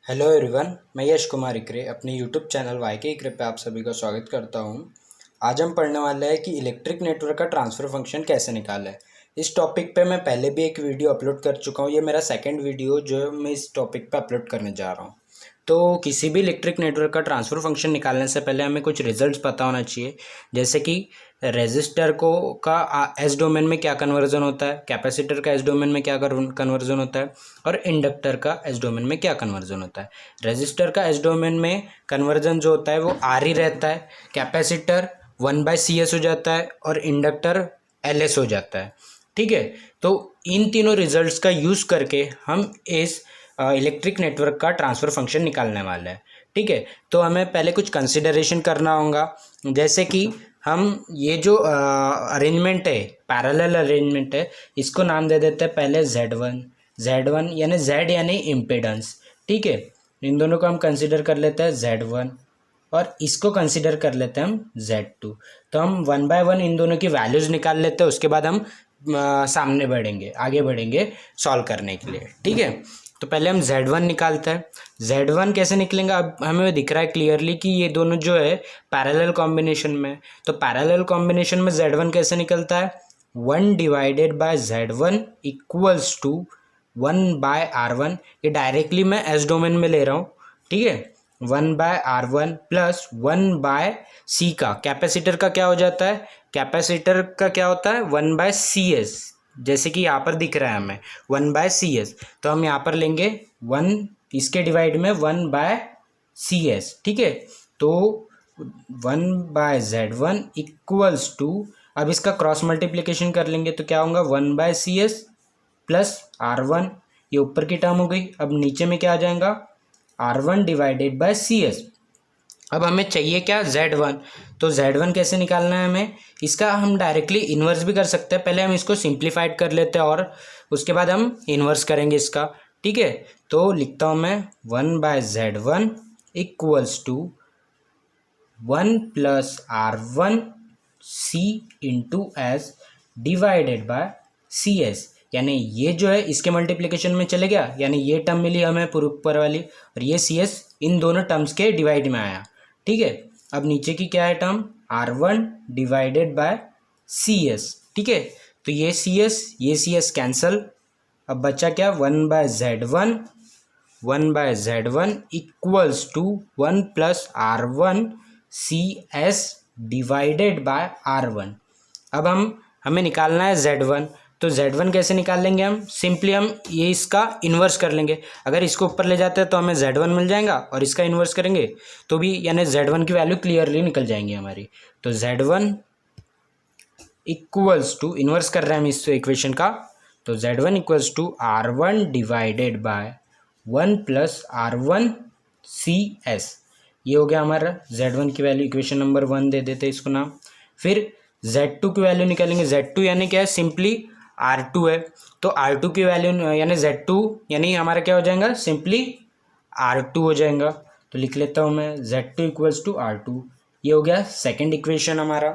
Hello everyone, मैं यश कुमार इकरे अपने यूट्यूब चैनल वाई के इकरे पे आप सभी का स्वागत करता हूं। आज हम पढ़ने वाले हैं कि इलेक्ट्रिक नेटवर्क का ट्रांसफ़र फंक्शन कैसे निकालें। इस टॉपिक पे मैं पहले भी एक वीडियो अपलोड कर चुका हूं। ये मेरा सेकंड वीडियो जो मैं इस टॉपिक पे अपलोड करने जा रहा हूं। तो किसी भी इलेक्ट्रिक नेटवर्क का ट्रांसफ़र फंक्शन निकालने से पहले हमें कुछ रिजल्ट्स पता होना चाहिए, जैसे कि रेजिस्टर को का एस डोमेन में क्या कन्वर्जन होता है, कैपेसिटर का एस डोमेन में क्या कन्वर्जन होता है और इंडक्टर का एस डोमेन में क्या कन्वर्जन होता है। रेजिस्टर का एस डोमेन में कन्वर्जन जो होता है वो आर ही रहता है, कैपेसिटर 1/CS हो जाता है और इंडक्टर LS हो जाता है। ठीक है, तो इन तीनों रिजल्ट्स का यूज़ करके हम इस इलेक्ट्रिक नेटवर्क का ट्रांसफ़र फंक्शन निकालने वाले हैं। ठीक है, तो हमें पहले कुछ कंसिडरेशन करना होगा, जैसे कि हम ये जो अरेंजमेंट है, पैरेलल अरेंजमेंट है, इसको नाम दे देते हैं पहले Z1 यानी Z यानी इम्पिडेंस। ठीक है, इन दोनों को हम कंसिडर कर लेते हैं Z1 और इसको कंसिडर कर लेते हैं हम Z2। तो हम 1 बाय 1 इन दोनों की वैल्यूज़ निकाल लेते हैं, उसके बाद हम सामने बढ़ेंगे, आगे बढ़ेंगे सॉल्व करने के लिए। ठीक है, तो पहले हम Z1 निकालते हैं। Z1 कैसे निकलेंगे, अब हमें दिख रहा है क्लियरली कि ये दोनों जो है पैरेलल कॉम्बिनेशन में। तो पैरेलल कॉम्बिनेशन में Z1 कैसे निकलता है, 1 divided by Z1 equals to 1/R1। ये डायरेक्टली मैं एस डोमेन में ले रहा हूँ। ठीक है, 1/R1 प्लस 1/C का कैपेसिटर का क्या हो जाता है, कैपेसिटर का क्या होता है 1/CS, जैसे कि यहाँ पर दिख रहा है हमें 1/CS। तो हम यहाँ पर लेंगे 1, इसके डिवाइड में 1/CS। ठीक है, तो 1/Z1 इक्वल्स टू, अब इसका क्रॉस मल्टीप्लिकेशन कर लेंगे तो क्या होगा 1/CS प्लस R1, ये ऊपर की टर्म हो गई। अब नीचे में क्या आ जाएगा R1 डिवाइडेड बाय CS। अब हमें चाहिए क्या Z1, तो Z1 कैसे निकालना है हमें, इसका हम डायरेक्टली इन्वर्स भी कर सकते हैं। पहले हम इसको सिंप्लीफाइड कर लेते हैं और उसके बाद हम इन्वर्स करेंगे इसका। ठीक है, तो लिखता हूँ मैं 1/Z1 equals to 1 plus R1C into S divided by CS, यानी ये जो है इसके मल्टीप्लिकेशन में चले गया, यानी ये टर्म मिली हमें पूरी ऊपर वाली, और ये CS इन दोनों टर्म्स के डिवाइड में आया। ठीक है, अब नीचे की क्या है term, R1 divided by CS। ठीक है, तो ये CS कैंसल, अब बचा क्या 1/Z1 equals to 1 plus R1CS divided by R1। अब हमें निकालना है Z1, तो Z1 कैसे निकाल लेंगे हम, सिंपली हम ये इसका इन्वर्स कर लेंगे। अगर इसको ऊपर ले जाते हैं तो हमें Z1 मिल जाएगा और इसका इन्वर्स करेंगे तो भी यानी Z1 की वैल्यू क्लियरली निकल जाएंगी हमारी। तो Z1 इक्वल्स टू, इन्वर्स कर रहे हैं हम इस इक्वेशन का, तो Z1 equals to R1 divided by 1 plus R1CS। ये हो गया हमारा Z1 की वैल्यू, इक्वेशन नंबर 1 दे देते इसको नाम। फिर Z2 की वैल्यू निकालेंगे। Z2 यानी क्या है, सिंपली R2 है, तो R2 की वैल्यू यानी Z2 यानी हमारा क्या हो जाएगा, सिंपली R2 हो जाएगा। तो लिख लेता हूँ मैं Z2 इक्वल्स टू R2। ये हो गया सेकंड इक्वेशन हमारा।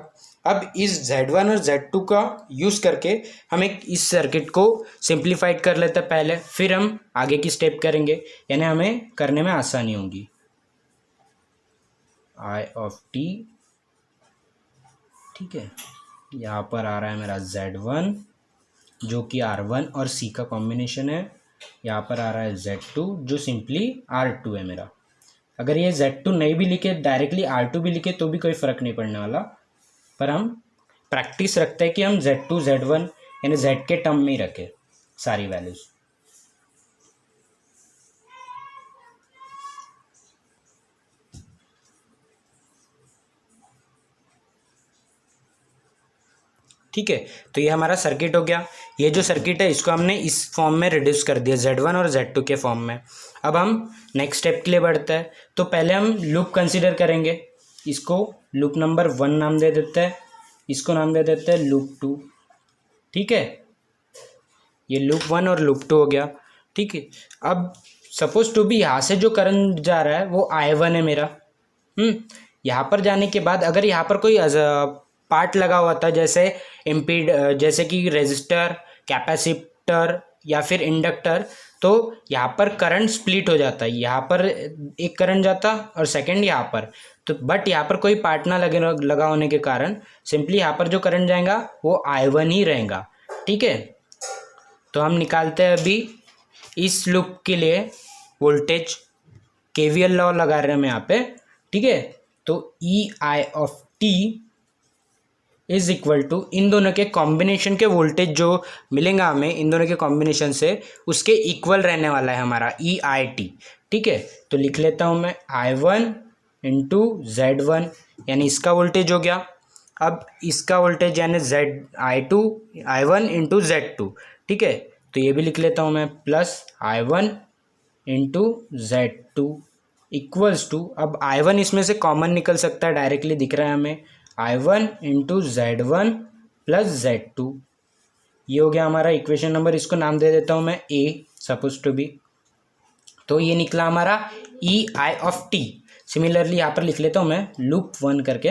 अब इस Z1 और Z2 का यूज़ करके हम एक इस सर्किट को सिंप्लीफाइड कर लेते हैं पहले, फिर हम आगे की स्टेप करेंगे, यानी हमें करने में आसानी होगी। I ऑफ t, ठीक है, यहाँ पर आ रहा है मेरा Z1 जो कि R1 और C का कॉम्बिनेशन है, यहाँ पर आ रहा है Z2 जो सिंपली R2 है मेरा। अगर ये Z2 नहीं भी लिखे, डायरेक्टली R2 भी लिखे तो भी कोई फ़र्क नहीं पड़ने वाला, पर हम प्रैक्टिस रखते हैं कि हम Z2 Z1 यानी Z के टर्म में ही रखें सारी वैल्यूज़। ठीक है, तो ये हमारा सर्किट हो गया। ये जो सर्किट है इसको हमने इस फॉर्म में रिड्यूस कर दिया Z1 और Z2 के फॉर्म में। अब हम नेक्स्ट स्टेप के लिए बढ़ते हैं, तो पहले हम लूप कंसीडर करेंगे। इसको लूप नंबर 1 नाम दे देते हैं, इसको नाम दे देते हैं लूप 2। ठीक है, ये लूप 1 और लूप 2 हो गया। ठीक है, अब सपोज टू भी यहाँ से जो करंट जा रहा है वो I1 है मेरा। यहाँ पर जाने के बाद अगर यहाँ पर कोई पार्ट लगा हुआ था, जैसे कि रेजिस्टर, कैपेसिटर या फिर इंडक्टर, तो यहाँ पर करंट स्प्लिट हो जाता है, यहाँ पर एक करंट जाता और सेकंड यहाँ पर, तो बट यहाँ पर कोई पार्ट ना लगा होने के कारण सिंपली यहाँ पर जो करंट जाएगा वो I1 ही रहेगा। ठीक है, तो हम निकालते हैं अभी इस लूप के लिए वोल्टेज, KVL लॉ लगा रहे हैं हम यहाँ पे। ठीक है, तो EI of T is equal to इन दोनों के कॉम्बिनेशन के वोल्टेज जो मिलेंगे हमें इन दोनों के कॉम्बिनेशन से उसके इक्वल रहने वाला है हमारा EIT। ठीक है, तो लिख लेता हूँ मैं I1 इंटू Z1 यानी इसका वोल्टेज हो गया। अब इसका वोल्टेज यानी I1 इंटू Z2। ठीक है, तो ये भी लिख लेता हूँ मैं plus I1 into Z2 equals to, अब I1 इसमें से कॉमन निकल सकता है, डायरेक्टली दिख रहा है हमें I1 into Z1 plus Z2। ये हो गया हमारा इक्वेशन नंबर, इसको नाम दे देता हूँ मैं A सपोज टू बी। तो ये निकला हमारा EI ऑफ T। सिमिलरली यहाँ पर लिख लेता हूँ मैं लूप 1 करके,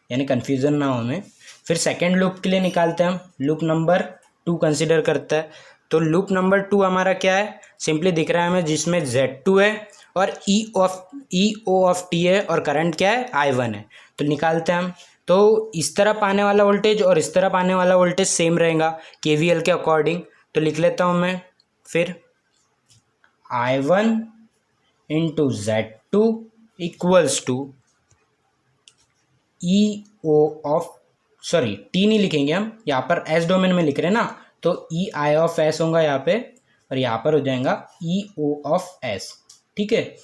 यानी कन्फ्यूज़न ना हो हमें। फिर सेकेंड लूप के लिए निकालते हैं हम, लूप नंबर 2 कंसिडर करते हैं। तो लूप नंबर 2 हमारा क्या है, सिंपली दिख रहा है हमें, जिसमें Z2 है और EO ऑफ T है और करंट क्या है I1 है। तो निकालते हैं हम, तो इस तरफ आने वाला वोल्टेज और इस तरफ आने वाला वोल्टेज सेम रहेगा KVL के अकॉर्डिंग। तो लिख लेता हूँ मैं फिर I1 into Z2 equals to EO of, sorry T नहीं लिखेंगे हम, यहाँ पर S डोमेन में लिख रहे हैं ना, तो EI ऑफ S होगा यहाँ पे और यहाँ पर हो जाएगा EO ऑफ S। ठीक है,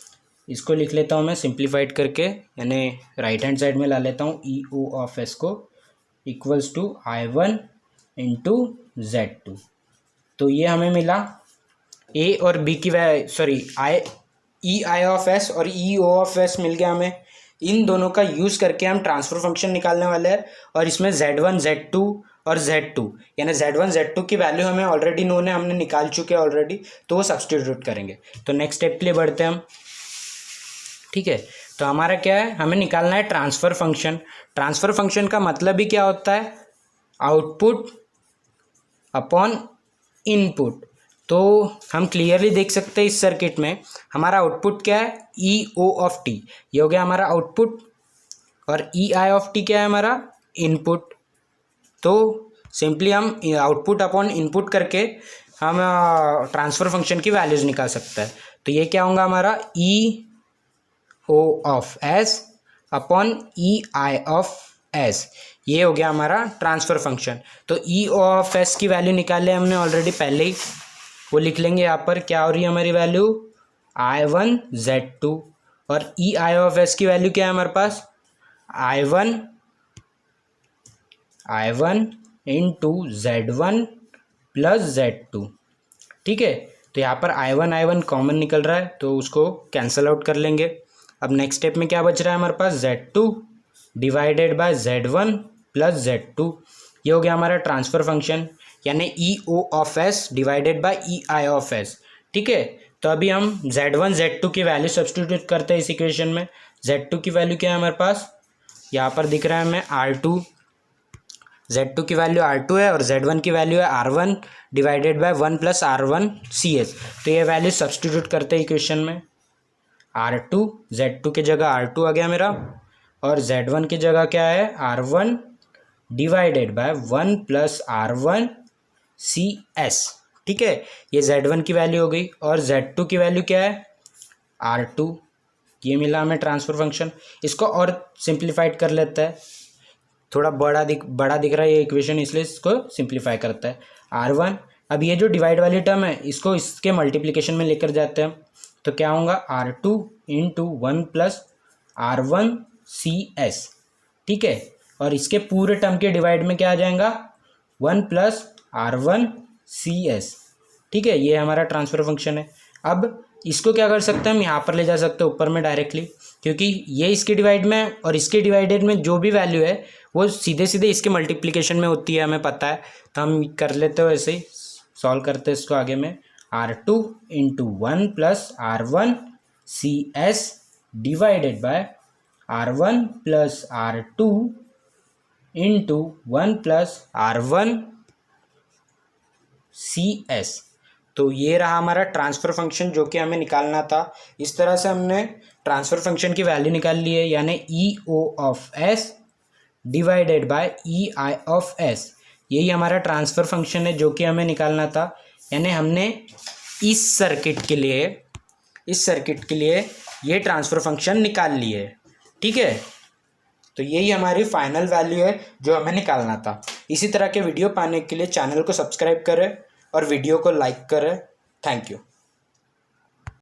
इसको लिख लेता हूँ मैं सिंप्लीफाइड करके, यानी राइट हैंड साइड में ला लेता हूँ EO ऑफ S को equals to I1 into Z2। तो ये हमें मिला A और B की EI ऑफ S और EO ऑफ S मिल गया हमें। इन दोनों का यूज़ करके हम ट्रांसफर फंक्शन निकालने वाले हैं और इसमें Z1 Z2 और Z2 यानी Z1 Z2 की वैल्यू हमें ऑलरेडी नोन है, हमने निकाल चुके हैं ऑलरेडी, तो वो सब्सटीट्यूट करेंगे। तो नेक्स्ट स्टेप के लिए बढ़ते हैं हम। ठीक है, तो हमारा क्या है, हमें निकालना है ट्रांसफ़र फंक्शन। ट्रांसफ़र फंक्शन का मतलब ही क्या होता है, आउटपुट अपॉन इनपुट। तो हम क्लियरली देख सकते हैं इस सर्किट में हमारा आउटपुट क्या है, EO ऑफ T, ये हो गया हमारा आउटपुट, और EI ऑफ T क्या है हमारा इनपुट। तो सिंपली हम आउटपुट अपॉन इनपुट करके हम ट्रांसफ़र फंक्शन की वैल्यूज़ निकाल सकते हैं। तो ये क्या होगा हमारा EO of S upon EI of S, ये हो गया हमारा ट्रांसफ़र फंक्शन। तो EO ऑफ S की वैल्यू निकाल लिया हमने ऑलरेडी पहले ही, वो लिख लेंगे यहाँ पर, क्या हो रही है हमारी वैल्यू I1 Z2, और EI ऑफ S की वैल्यू क्या है हमारे पास I1 into Z1 plus Z2। ठीक है, तो यहाँ पर I1 कॉमन निकल रहा है तो उसको कैंसल आउट कर लेंगे। अब नेक्स्ट स्टेप में क्या बच रहा है हमारे पास, Z2 divided by Z1 plus Z2, ये हो गया हमारा ट्रांसफ़र फंक्शन, यानी EO of S divided bye EI of S। ठीक है, तो अभी हम Z1 Z2 की वैल्यू सब्सटीट्यूट करते हैं इस इक्वेशन में। Z2 की वैल्यू क्या है हमारे पास, यहाँ पर दिख रहा है हमें R2, Z2 की वैल्यू R2 है और Z1 की वैल्यू है R1 divided by 1 plus R1 CS। तो ये वैल्यू सब्सटीट्यूट करते हैं इक्वेशन में, R2 Z2 की जगह R2 आ गया मेरा, और Z1 की जगह क्या है R1 divided by 1 plus R1 CS। ठीक है, ये Z1 की वैल्यू हो गई, और Z2 की वैल्यू क्या है R2, ये मिला हमें ट्रांसफ़र फंक्शन। इसको और सिंप्लीफाइड कर लेते हैं, थोड़ा बड़ा दिख रहा है ये इक्वेशन, इसलिए इसको सिंप्लीफाई करता है R1। अब ये जो डिवाइड वाली टर्म है इसको इसके मल्टीप्लिकेशन में लेकर जाते हैं, तो क्या होगा R2 into 1 plus R1 CS। ठीक है, और इसके पूरे टर्म के डिवाइड में क्या आ जाएगा 1 प्लस R1 CS। ठीक है, ये हमारा ट्रांसफ़र फंक्शन है। अब इसको क्या कर सकते हैं हम, यहाँ पर ले जा सकते हैं ऊपर में डायरेक्टली, क्योंकि ये इसके डिवाइड में और इसके डिवाइडेड में जो भी वैल्यू है वो सीधे सीधे इसके मल्टीप्लिकेशन में होती है, हमें पता है, तो हम कर लेते हो ऐसे ही सॉल्व करते हैं इसको आगे में। R2 into 1 plus R1 CS divided by R1 plus R2 into 1 plus R1 CS। तो ये रहा हमारा ट्रांसफ़र फंक्शन जो कि हमें निकालना था। इस तरह से हमने ट्रांसफ़र फंक्शन की वैल्यू निकाल ली है, यानी E O of S divided by E I of S. यही हमारा ट्रांसफ़र फंक्शन है जो कि हमें निकालना था। यानी हमने इस सर्किट के लिए ये ट्रांसफ़र फंक्शन निकाल लिए है। ठीक है, तो यही हमारी फाइनल वैल्यू है जो हमें निकालना था। इसी तरह के वीडियो पाने के लिए चैनल को सब्सक्राइब करें और वीडियो को लाइक करें। Thank you.